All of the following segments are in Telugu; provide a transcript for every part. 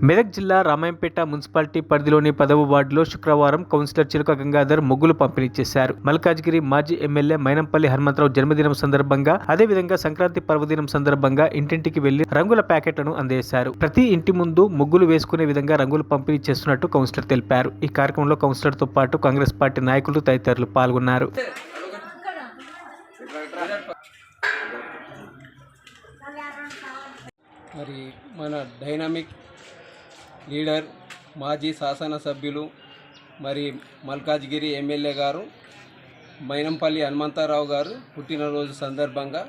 మెదక్ జిల్లా రామాయంపేట మున్సిపాలిటీ పరిధిలోని 10వ వార్డులో శుక్రవారం కౌన్సిలర్ చిలుక గంగాధర్ ముగ్గులు పంపిణీ చేశారు. మల్కాజ్గిరి మాజీ ఎమ్మెల్యే మైనంపల్లి హనుమంతరావు జన్మదినం సందర్భంగా అదేవిధంగా సంక్రాంతి పర్వదినం సందర్భంగా ఇంటింటికి వెళ్లి రంగుల ప్యాకెట్లను అందజేశారు. ప్రతి ఇంటి ముందు ముగ్గులు వేసుకునే విధంగా రంగులు పంపిణీ చేస్తున్నట్టు కౌన్సిలర్ తెలిపారు. ఈ కార్యక్రమంలో కౌన్సిలర్ తో పాటు కాంగ్రెస్ పార్టీ నాయకులు తదితరులు పాల్గొన్నారు. మరి మన డైనామిక్ లీడర్ మాజీ శాసనసభ్యులు మరి మల్కాజ్గిరి ఎమ్మెల్యే గారు మైనంపల్లి హనుమంతరావు గారు పుట్టినరోజు సందర్భంగా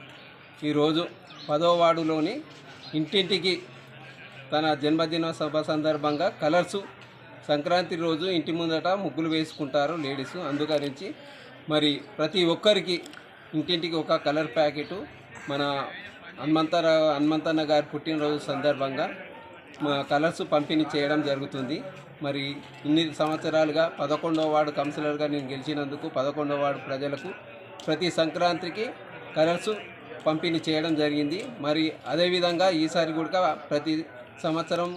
ఈరోజు 10వ వార్డులోని ఇంటింటికి తన జన్మదిన సభ సందర్భంగా కలర్సు సంక్రాంతి రోజు ఇంటి ముందట ముగ్గులు వేసుకుంటారు లేడీస్. అందుకరించి మరి ప్రతి ఒక్కరికి ఇంటింటికి ఒక కలర్ ప్యాకెట్ మన హనుమంతన్న గారి పుట్టినరోజు సందర్భంగా కలర్స్ పంపిణీ చేయడం జరుగుతుంది. మరి ఇన్ని సంవత్సరాలుగా 11వ వార్డు కౌన్సిలర్గా నేను గెలిచినందుకు 11వ వార్డు ప్రజలకు ప్రతి సంక్రాంతికి కలర్స్ పంపిణీ చేయడం జరిగింది. మరి అదేవిధంగా ఈసారి కూడా ప్రతి సంవత్సరం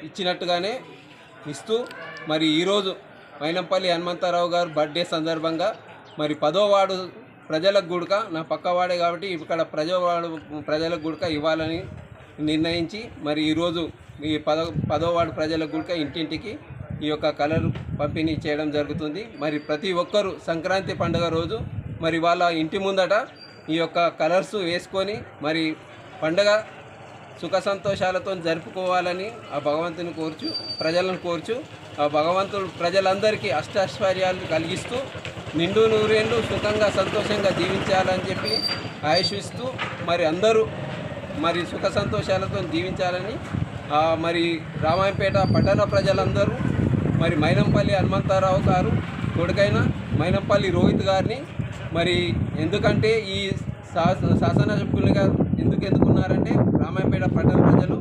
ఇచ్చినట్టుగానే ఇస్తూ మరి ఈరోజు మైనంపల్లి హనుమంతరావు గారు బర్త్డే సందర్భంగా మరి 10వ వార్డు ప్రజలకు గుడక నా పక్క వాడే కాబట్టి ఇక్కడ ప్రజలకు గుడక ఇవ్వాలని నిర్ణయించి మరి ఈరోజు ఈ 10వ వార్డు ప్రజలకు గుడక ఇంటింటికి ఈ యొక్క కలర్ పంపిణీ చేయడం జరుగుతుంది. మరి ప్రతి ఒక్కరూ సంక్రాంతి పండుగ రోజు మరి వాళ్ళ ఇంటి ముందట ఈ యొక్క కలర్స్ వేసుకొని మరి పండుగ సుఖ సంతోషాలతో జరుపుకోవాలని ఆ భగవంతుని ప్రజలను కోర్చు ఆ భగవంతుడు ప్రజలందరికీ అష్టైశ్వర్యాలు కలిగిస్తూ నిండు నూరేళ్ళు సుఖంగా సంతోషంగా జీవించాలని చెప్పి ఆశిస్తూ మరి అందరూ మరి సుఖ సంతోషాలతో జీవించాలని మరి రామాయంపేట పట్టణ ప్రజలందరూ మరి మైనంపల్లి హనుమంతరావు గారు కొడుకైన మైనంపల్లి రోహిత్ గారిని మరి ఎందుకంటే ఈ శాసనసభ్యులుగా ఎందుకున్నారంటే రామాయంపేట పట్టణ ప్రజలు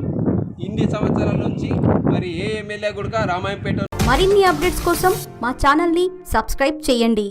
ఇన్ని సంవత్సరాల నుంచి మరి ఏ ఎమ్మెల్యే కూడా రామాయంపేట మరిన్ని అప్డేట్స్ కోసం మా ఛానల్ని సబ్స్క్రైబ్ చేయండి.